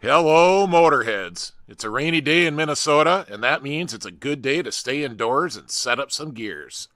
Hello, Motorheads. It's a rainy day in Minnesota, and that means it's a good day to stay indoors and set up some gears.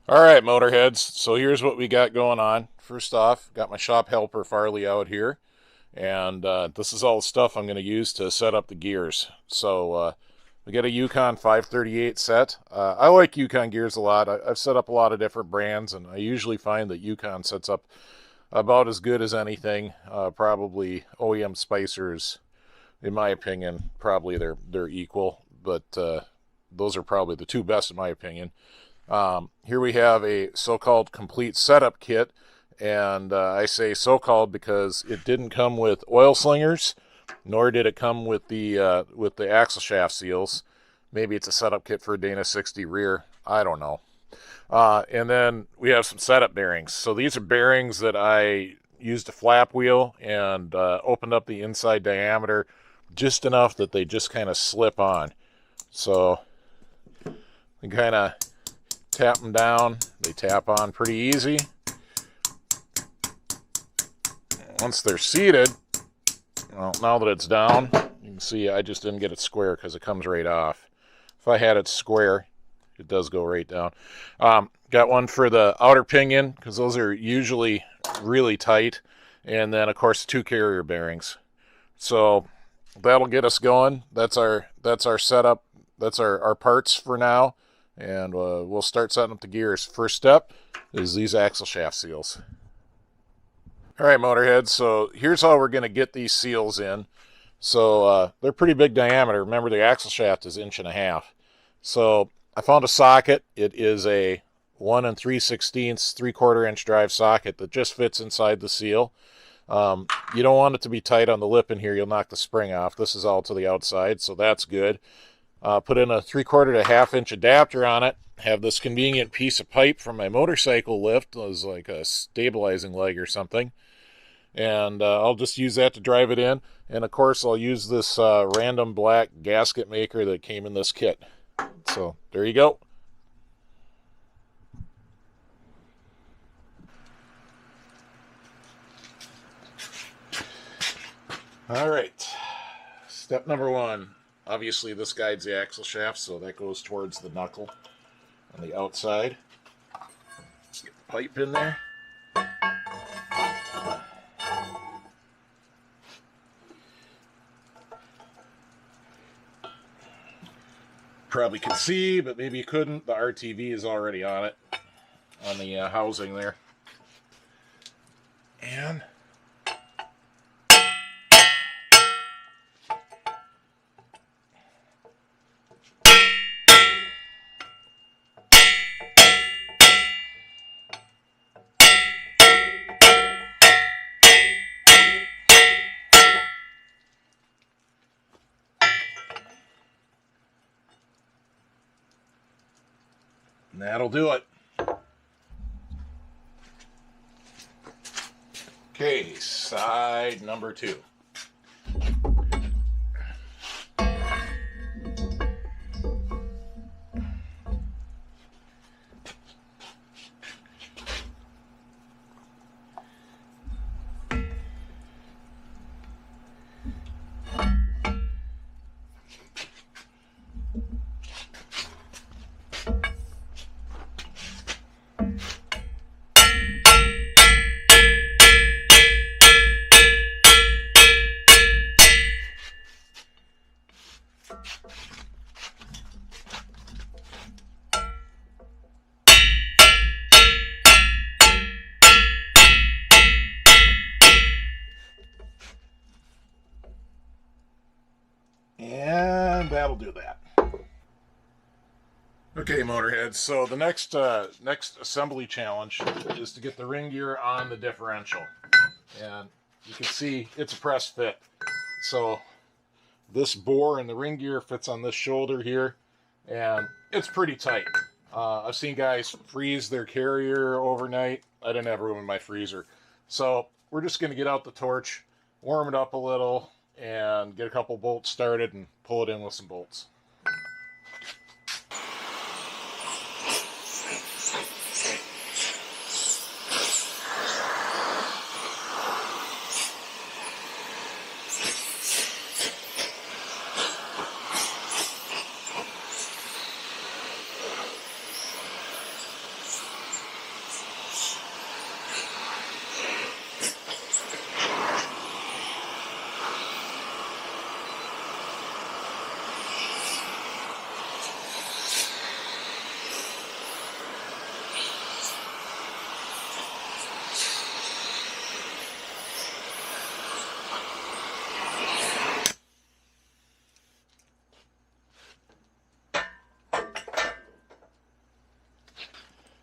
All right, Motorheads. So here's what we got going on. First off, got my shop helper Farley out here, and this is all the stuff I'm going to use to set up the gears. So we got a Yukon 538 set. I like Yukon gears a lot. I've set up a lot of different brands, and I usually find that Yukon sets up about as good as anything. Probably OEM spicers, in my opinion, probably they're equal, but those are probably the two best in my opinion. Here we have a so-called complete setup kit, and I say so-called because it didn't come with oil slingers, nor did it come with the axle shaft seals. Maybe it's a setup kit for a Dana 60 rear. I don't know. And then we have some setup bearings. So these are bearings that I used a flap wheel and opened up the inside diameter just enough that they just kind of slip on. So we kind of tap them down. They tap on pretty easy. Once they're seated, well, now that it's down, you can see I just didn't get it square because it comes right off. If I had it square, it does go right down. Got one for the outer pinion because those are usually really tight. And then, of course, 2 carrier bearings. So that'll get us going. That's our setup. That's our parts for now. And we'll start setting up the gears. First step is these axle shaft seals. All right, Motorheads, so here's how we're going to get these seals in. So they're pretty big diameter. Remember, the axle shaft is 1.5 inches. So I found a socket. It is a 1 3/16, 3/4 inch drive socket that just fits inside the seal. You don't want it to be tight on the lip in here. You'll knock the spring off. This is all to the outside, so that's good. Put in a 3/4 to 1/2 inch adapter on it. Have this convenient piece of pipe from my motorcycle lift. It was like a stabilizing leg or something. And I'll just use that to drive it in. And of course, I'll use this random black gasket maker that came in this kit. So there you go. All right. Step number 1. Obviously, this guides the axle shaft, so that goes towards the knuckle on the outside. Let's get the pipe in there. Probably could see, but maybe you couldn't. The RTV is already on it, on the housing there. And that'll do it. Okay, side number 2. And that'll do that. Okay, Motorheads, so the next assembly challenge is to get the ring gear on the differential. And you can see it's a press fit. So this bore in the ring gear fits on this shoulder here, and it's pretty tight. I've seen guys freeze their carrier overnight. I didn't have room in my freezer. So we're just going to get out the torch, warm it up a little, and get a couple bolts started and pull it in with some bolts.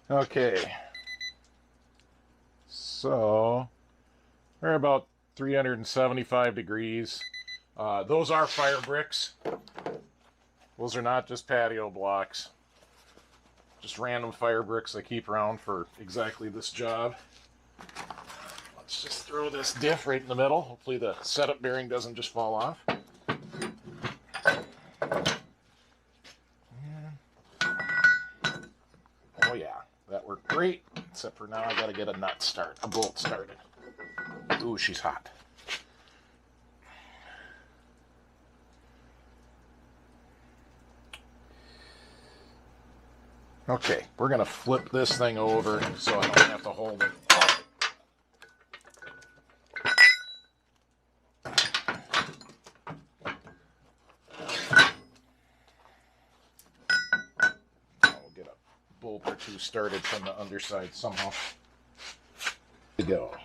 Okay, so we're about 375 degrees. Those are fire bricks. Those are not just patio blocks. Just random fire bricks I keep around for exactly this job. Let's just throw this diff right in the middle. Hopefully the setup bearing doesn't just fall off. Oh yeah, that worked great, except for now I gotta get a bolt started. Ooh, she's hot. Okay, we're gonna flip this thing over so I don't have to hold it. I'll get a bolt or two started from the underside somehow. There we go.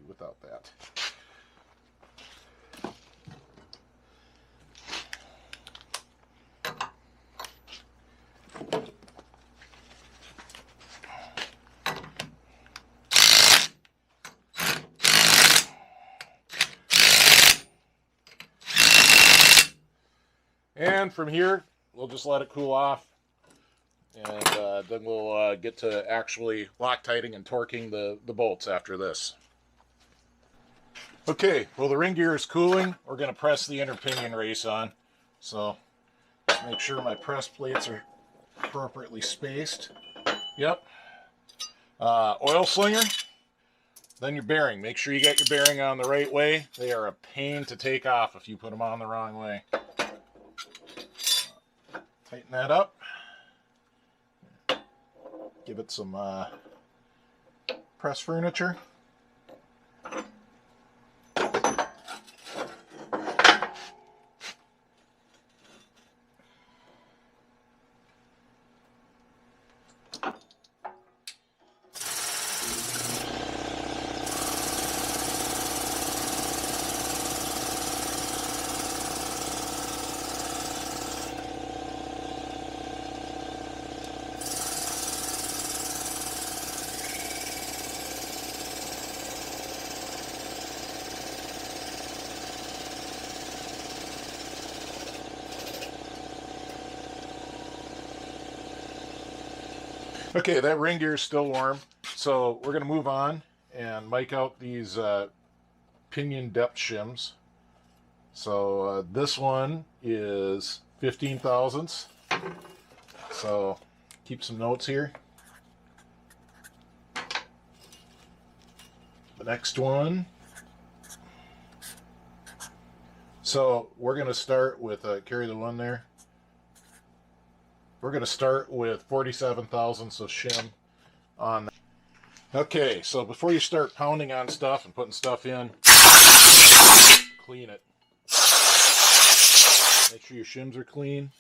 Without that. And from here, we'll just let it cool off, and then we'll get to actually Loctiting and torquing the bolts after this. Okay, well the ring gear is cooling. We're going to press the inner pinion race on. So make sure my press plates are appropriately spaced. Yep. Oil slinger. Then your bearing. Make sure you get your bearing on the right way. They are a pain to take off if you put them on the wrong way. Tighten that up. Give it some press furniture. Okay, that ring gear is still warm, so we're going to move on and mic out these pinion depth shims. So this one is 15 thousandths, so keep some notes here. The next one, so we're going to start with, carry the one there. We're going to start with 47 thousandths of shim on. Okay, so before you start pounding on stuff and putting stuff in, clean it. Make sure your shims are clean.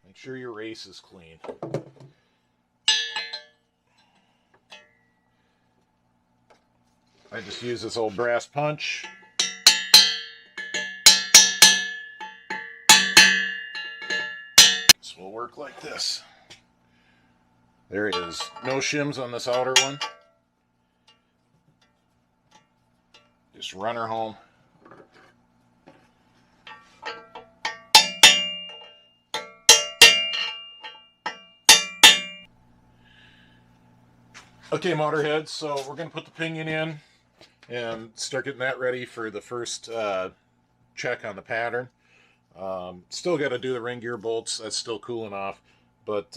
Make sure your race is clean. I just use this old brass punch. This will work like this. There is no shims on this outer one. Just run her home. Okay, motorheads, so we're going to put the pinion in and start getting that ready for the first check on the pattern. Still got to do the ring gear bolts. That's still cooling off. But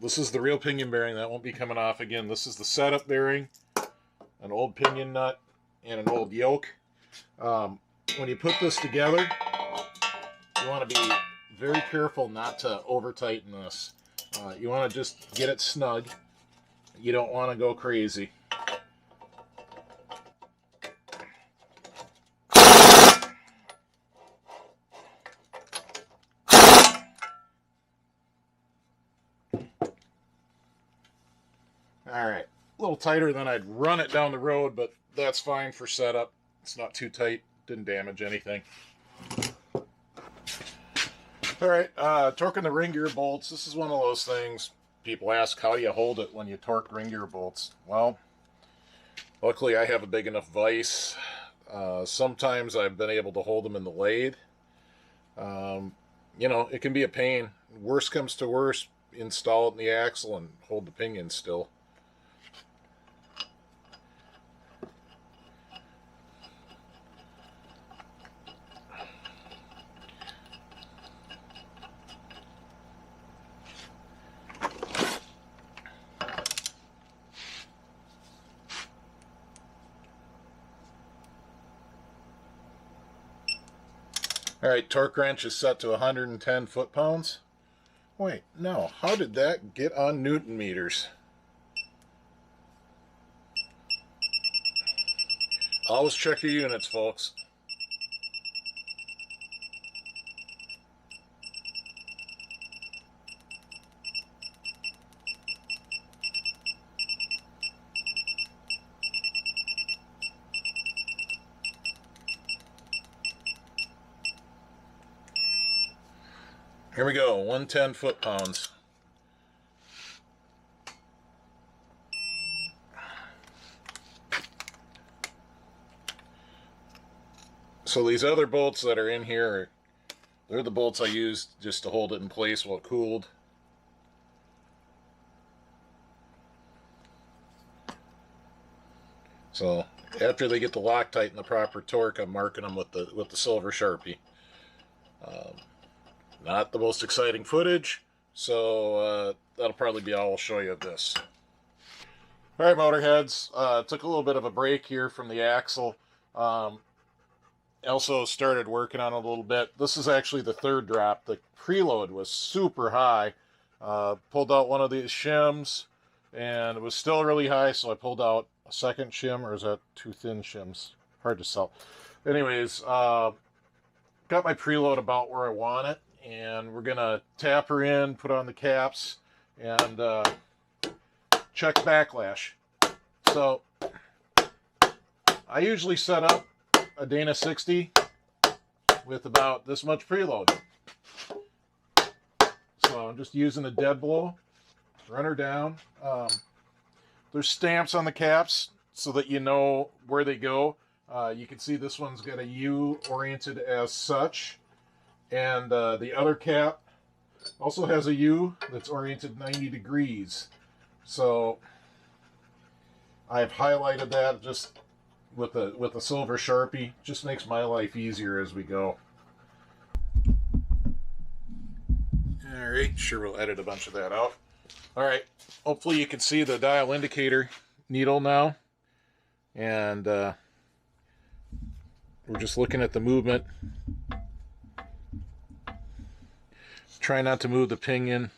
this is the real pinion bearing. That won't be coming off again. This is the setup bearing, an old pinion nut, and an old yoke. When you put this together, you want to be very careful not to over tighten this. You want to just get it snug. You don't want to go crazy. Alright, a little tighter than I'd run it down the road, but that's fine for setup. It's not too tight, didn't damage anything. Alright, torquing the ring gear bolts. This is one of those things people ask, how do you hold it when you torque ring gear bolts? Well, luckily I have a big enough vise. Sometimes I've been able to hold them in the lathe. You know, it can be a pain. Worst comes to worst, install it in the axle and hold the pinion still. Alright, torque wrench is set to 110 foot-pounds. Wait, no. How did that get on Newton meters? Always check your units, folks. Here we go, 110 foot-pounds. So these other bolts that are in here, they're the bolts I used just to hold it in place while it cooled. So after they get the Loctite and the proper torque, I'm marking them with the silver Sharpie. Not the most exciting footage, so that'll probably be all I'll show you of this. Alright, motorheads, took a little bit of a break here from the axle. Also started working on it a little bit. This is actually the third drop. The preload was super high. Pulled out one of these shims, and it was still really high, so I pulled out a second shim, or is that too thin shims? Hard to sell. Anyways, got my preload about where I want it. And we're going to tap her in, put on the caps, and check backlash. So I usually set up a Dana 60 with about this much preload. So I'm just using a dead blow, run her down. There's stamps on the caps so that you know where they go. You can see this one's got a U oriented as such. And the other cap also has a U that's oriented 90 degrees. So I've highlighted that just with a silver Sharpie. Just makes my life easier as we go. Alright, sure we'll edit a bunch of that out. Alright, hopefully you can see the dial indicator needle now. And we're just looking at the movement. Try not to move the pinion.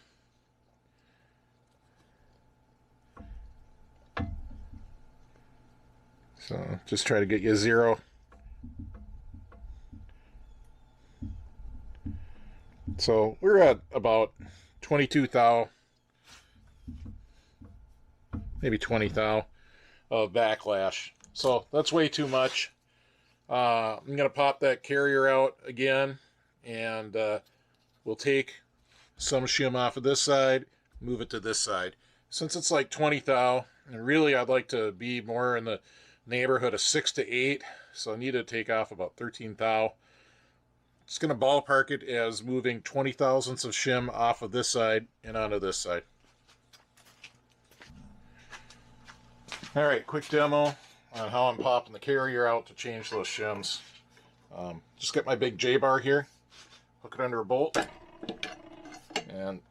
So just try to get you 0. So we're at about 22 thou, maybe 20 thou of backlash. So that's way too much. I'm going to pop that carrier out again, and we'll take some shim off of this side, move it to this side. Since it's like 20 thou, and really I'd like to be more in the neighborhood of 6 to 8, so I need to take off about 13 thou. Just going to ballpark it as moving 20 thousandths of shim off of this side and onto this side. All right, quick demo on how I'm popping the carrier out to change those shims. Just get my big J-bar here, hook it under a bolt, and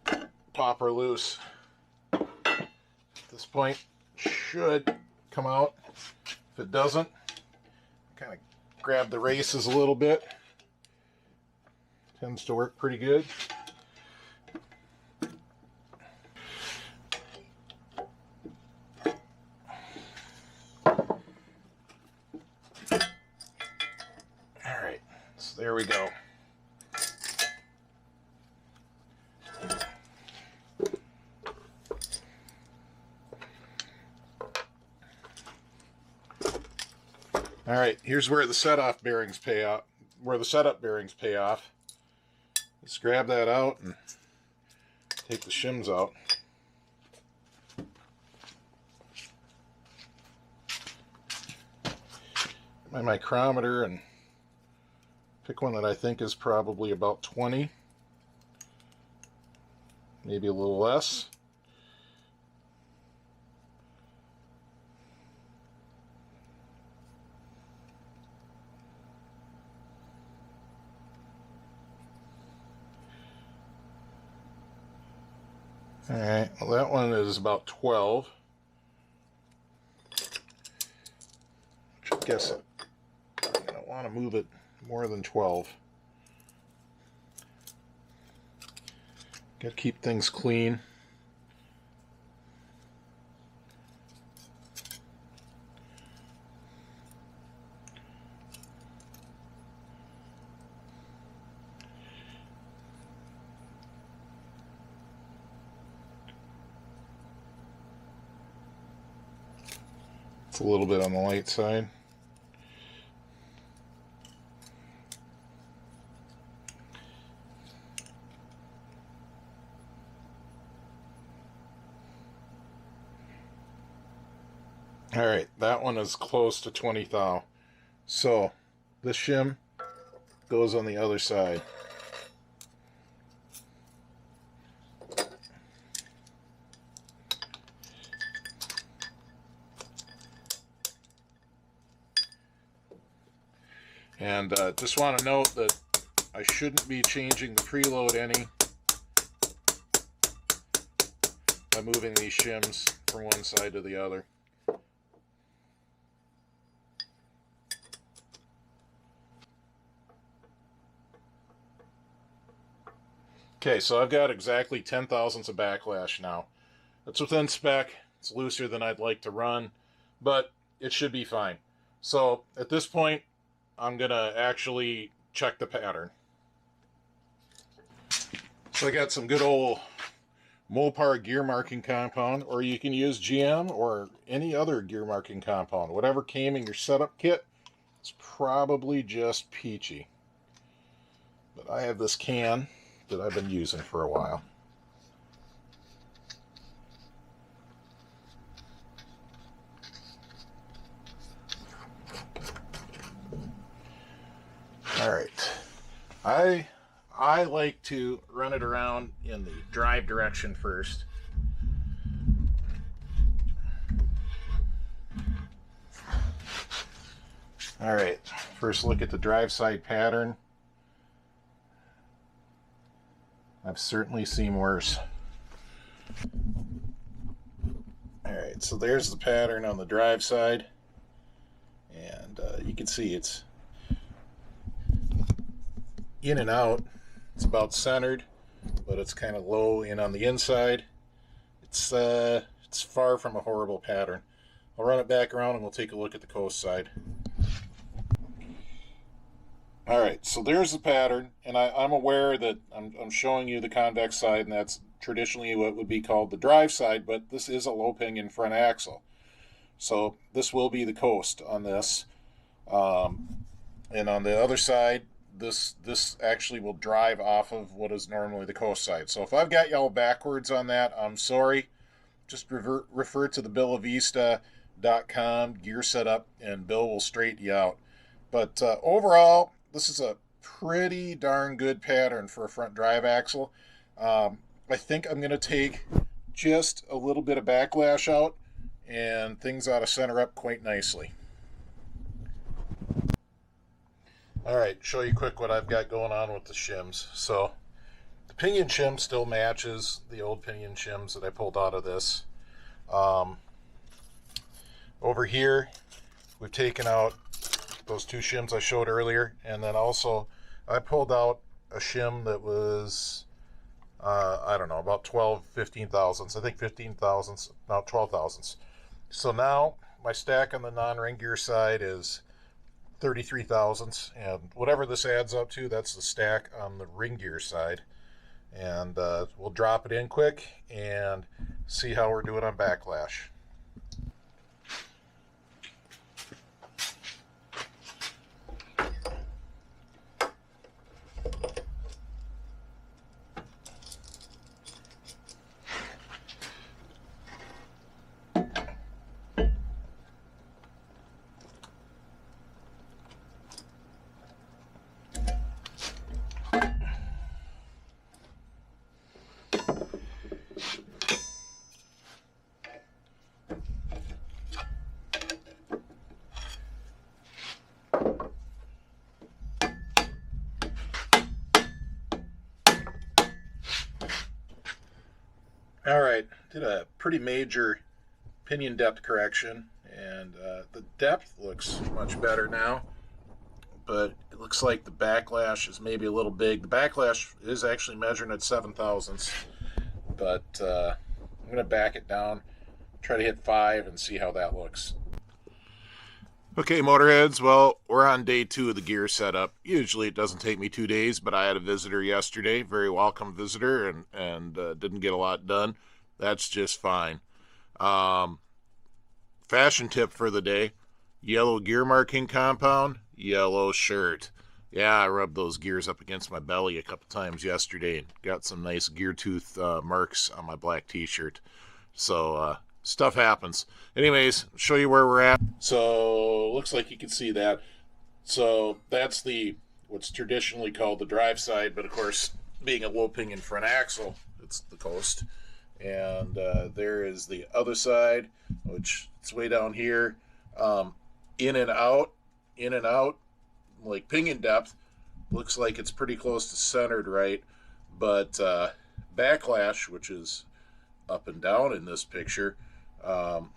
pop her loose. At this point, should come out. If it doesn't, kind of grab the races a little bit. Tends to work pretty good. Alright, so there we go. Alright, here's where the setup bearings pay off. Let's grab that out and take the shims out. My micrometer and pick one that I think is probably about 20, maybe a little less. All right, well, that one is about 12. Which I guess I don't want to move it more than 12. Got to keep things clean. It's a little bit on the light side. All right, that one is close to 20 thou. So this shim goes on the other side. And just want to note that I shouldn't be changing the preload any by moving these shims from one side to the other. Okay, so I've got exactly 10 thousandths of backlash now. That's within spec. It's looser than I'd like to run, but it should be fine. So at this point, I'm going to actually check the pattern. So I got some good old Mopar gear marking compound, or you can use GM or any other gear marking compound. Whatever came in your setup kit, it's probably just peachy. But I have this can that I've been using for a while. All right, I like to run it around in the drive direction first. All right, first look at the drive side pattern. I've certainly seen worse. All right, so there's the pattern on the drive side, and you can see it's in and out. It's about centered, but it's kind of low in on the inside. It's far from a horrible pattern. I'll run it back around and we'll take a look at the coast side. All right, so there's the pattern, and I'm aware that I'm showing you the convex side, and that's traditionally what would be called the drive side, but this is a low pinion front axle. So this will be the coast on this. And on the other side, this actually will drive off of what is normally the coast side. So if I've got y'all backwards on that, I'm sorry. Just refer to the bellavista.com gear setup, and Bill will straighten you out. But overall, this is a pretty darn good pattern for a front drive axle. I think I'm going to take just a little bit of backlash out, and things ought to center up quite nicely. All right, show you quick what I've got going on with the shims. So the pinion shim still matches the old pinion shims that I pulled out of this. Over here, we've taken out those two shims I showed earlier, and then also I pulled out a shim that was, I don't know, about 15 thousandths. I think 15 thousandths, no, 12 thousandths. So now my stack on the non-ring gear side is 33 thousandths, and whatever this adds up to, that's the stack on the ring gear side. And we'll drop it in quick and see how we're doing on backlash. All right, did a pretty major pinion depth correction, and the depth looks much better now, but it looks like the backlash is maybe a little big. The backlash is actually measuring at 7 thousandths, but I'm going to back it down, try to hit 5 and see how that looks. Okay, Motorheads, well, we're on day 2 of the gear setup. Usually it doesn't take me 2 days, but I had a visitor yesterday, very welcome visitor, and didn't get a lot done. That's just fine. Fashion tip for the day, yellow gear marking compound, yellow shirt. Yeah, I rubbed those gears up against my belly a couple times yesterday and got some nice gear tooth marks on my black t-shirt. So, stuff happens. Anyways, show you where we're at. So looks like you can see that. So that's the what's traditionally called the drive side, but of course, being a low pinion front axle, it's the coast. And there is the other side, which it's way down here. In and out, like pinion depth. Looks like it's pretty close to centered right, but backlash, which is up and down in this picture,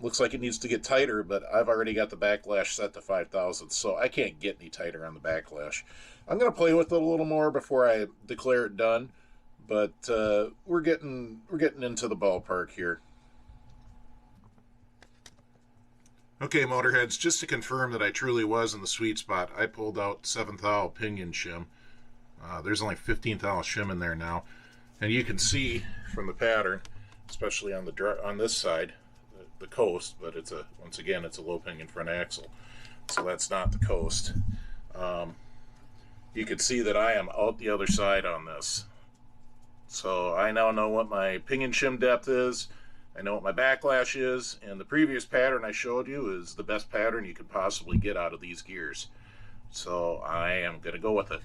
looks like it needs to get tighter, but I've already got the backlash set to 5 thousandths, so I can't get any tighter on the backlash. I'm going to play with it a little more before I declare it done, but we're getting into the ballpark here. Okay, Motorheads, just to confirm that I truly was in the sweet spot, I pulled out 7th thou pinion shim. There's only 15th thou shim in there now, and you can see from the pattern, especially on this side, the coast, but once again it's a low pinion front axle, so that's not the coast. You can see that I am out the other side on this, so I now know what my pinion shim depth is. I know what my backlash is, and the previous pattern I showed you is the best pattern you could possibly get out of these gears, so I am going to go with it.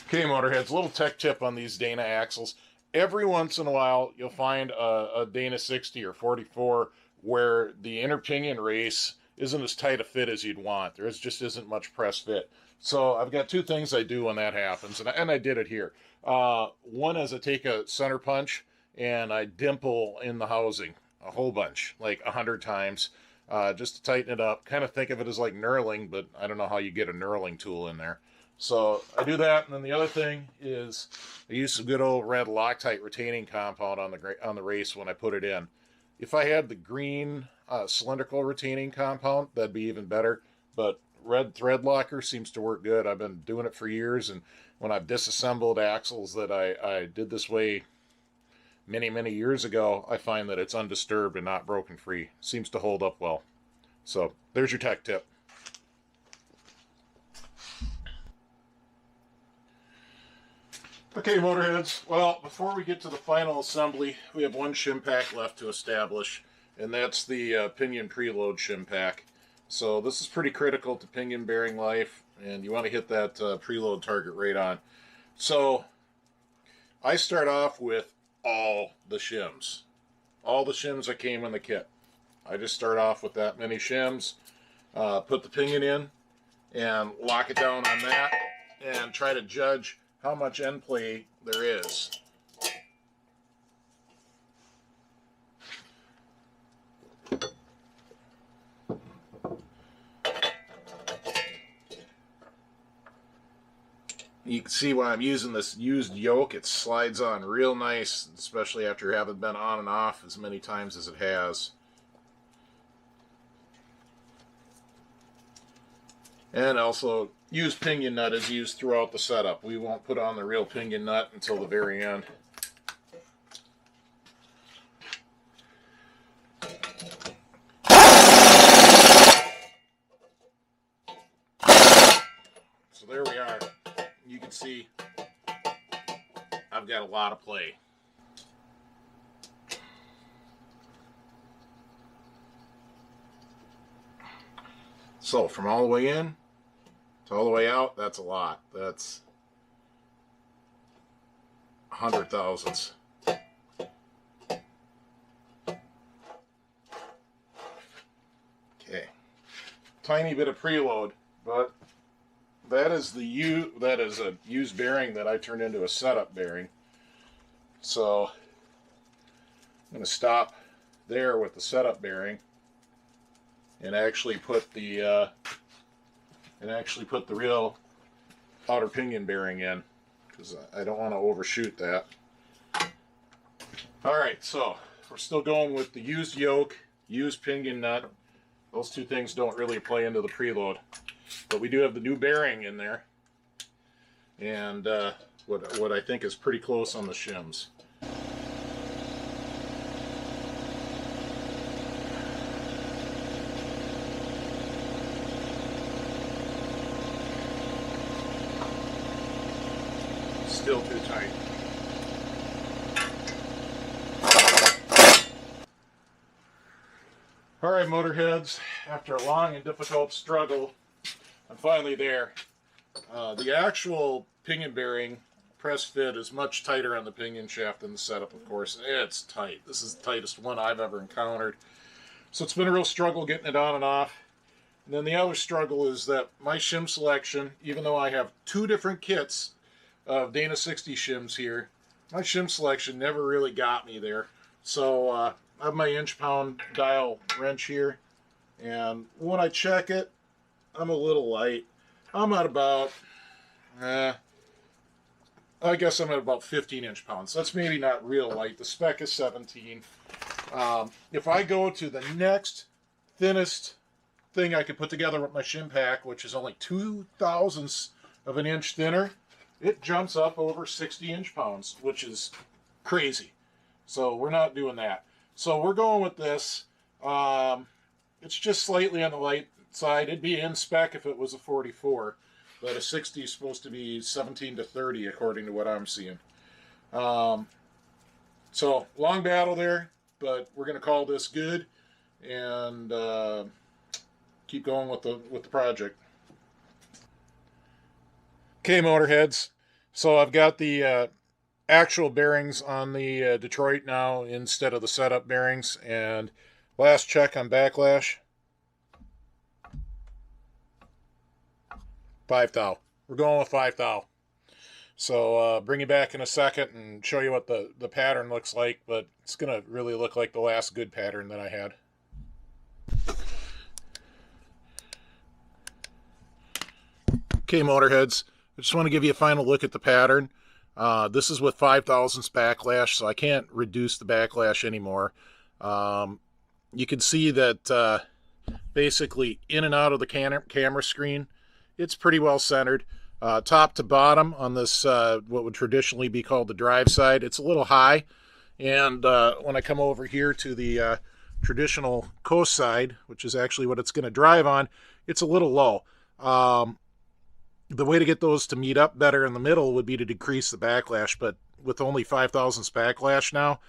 Okay, Motorheads, a little tech tip on these Dana axles. Every once in a while, you'll find a Dana 60 or 44 where the inner pinion race isn't as tight a fit as you'd want. There just isn't much press fit. So I've got 2 things I do when that happens, and I did it here. One is I take a center punch and I dimple in the housing a whole bunch, like 100 times, just to tighten it up. Kind of think of it as like knurling, but I don't know how you get a knurling tool in there. So I do that, and then the other thing is I use some good old red Loctite retaining compound on the race when I put it in. If I had the green cylindrical retaining compound, that'd be even better, but red thread locker seems to work good. I've been doing it for years, and when I've disassembled axles that I did this way many years ago, I find that it's undisturbed and not broken free. Seems to hold up well. So there's your tech tip. Okay, motorheads. Well, before we get to the final assembly, we have one shim pack left to establish, and that's the pinion preload shim pack. So this is pretty critical to pinion bearing life, and you want to hit that preload target right on. So I start off with all the shims. All the shims that came in the kit. I just start off with that many shims, put the pinion in, and lock it down on that, and try to judge how much end play there is. You can see when I'm using this used yoke, it slides on real nice, especially after having been on and off as many times as it has. And also, used pinion nut is used throughout the setup. We won't put on the real pinion nut until the very end. So there we are. You can see I've got a lot of play. So from all the way in to all the way out, that's a lot. That's 100 thousandths. Okay, tiny bit of preload, but that is a used bearing that I turned into a setup bearing. So I'm going to stop there with the setup bearing and actually put the real outer pinion bearing in, because I don't want to overshoot that. Alright, so we're still going with the used yoke, used pinion nut. Those two things don't really play into the preload, but we do have the new bearing in there, and what I think is pretty close on the shims. Still too tight. Alright, motorheads, after a long and difficult struggle, I'm finally there. The actual pinion bearing press fit is much tighter on the pinion shaft than the setup, of course. It's tight. This is the tightest one I've ever encountered. So it's been a real struggle getting it on and off. And then the other struggle is that my shim selection, even though I have two different kits of Dana 60 shims here, my shim selection never really got me there. So I have my inch-pound dial wrench here, and when I check it, I'm a little light. I'm at about, I guess I'm at about 15 inch-pounds. That's maybe not real light. The spec is 17. If I go to the next thinnest thing I could put together with my shim pack, which is only 2/1000ths of an inch thinner, it jumps up over 60 inch-pounds, which is crazy. So we're not doing that. So we're going with this. It's just slightly on the light side. It'd be in spec if it was a 44, but a 60 is supposed to be 17 to 30 according to what I'm seeing. So long battle there, but we're going to call this good and keep going with the project. Okay, motorheads. So I've got the actual bearings on the Detroit now instead of the setup bearings, and last check on backlash, 5 thou. We're going with 5 thou. So bring you back in a second and show you what the pattern looks like, but it's going to really look like the last good pattern that I had. Okay, motorheads, I just want to give you a final look at the pattern. This is with 5/1000ths backlash, so I can't reduce the backlash anymore. You can see that basically in and out of the camera screen, it's pretty well centered. Top to bottom on this, what would traditionally be called the drive side, it's a little high, And when I come over here to the traditional coast side, which is actually what it's going to drive on, it's a little low. The way to get those to meet up better in the middle would be to decrease the backlash, but with only 5 thousandths backlash now,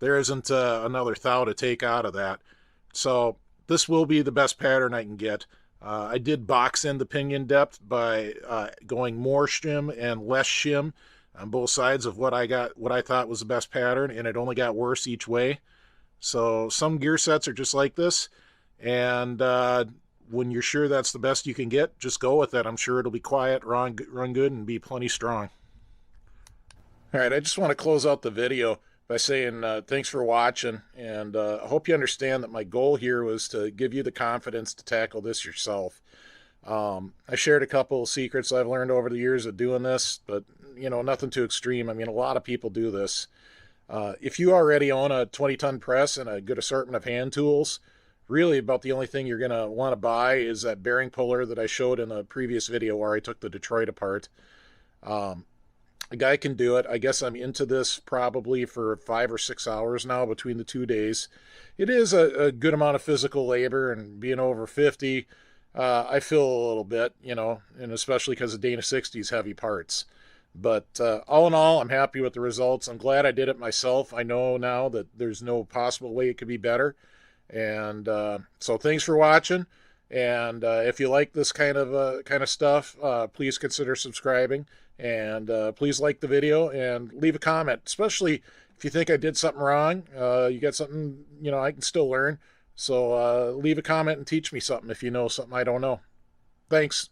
there isn't another thou to take out of that. So this will be the best pattern I can get. I did box in the pinion depth by going more shim and less shim on both sides of what I thought was the best pattern, and it only got worse each way. So some gear sets are just like this, and when you're sure that's the best you can get, just go with it. I'm sure it'll be quiet, run good, and be plenty strong. All right, I just want to close out the video by saying thanks for watching, and I hope you understand that my goal here was to give you the confidence to tackle this yourself. I shared a couple of secrets I've learned over the years of doing this, but nothing too extreme. I mean, a lot of people do this. If you already own a 20-ton press and a good assortment of hand tools, really about the only thing you're going to want to buy is that bearing puller that I showed in a previous video where I took the Detroit apart. A guy can do it. I guess I'm into this probably for 5 or 6 hours now between the 2 days. It is a good amount of physical labor, and being over 50, I feel a little bit, and especially because of Dana 60's heavy parts. But all in all, I'm happy with the results. I'm glad I did it myself. I know now that there's no possible way it could be better. And so thanks for watching. And if you like this kind of stuff, please consider subscribing. And please like the video and leave a comment, especially if you think I did something wrong. You got something, I can still learn. So leave a comment and teach me something if you know something I don't know. Thanks.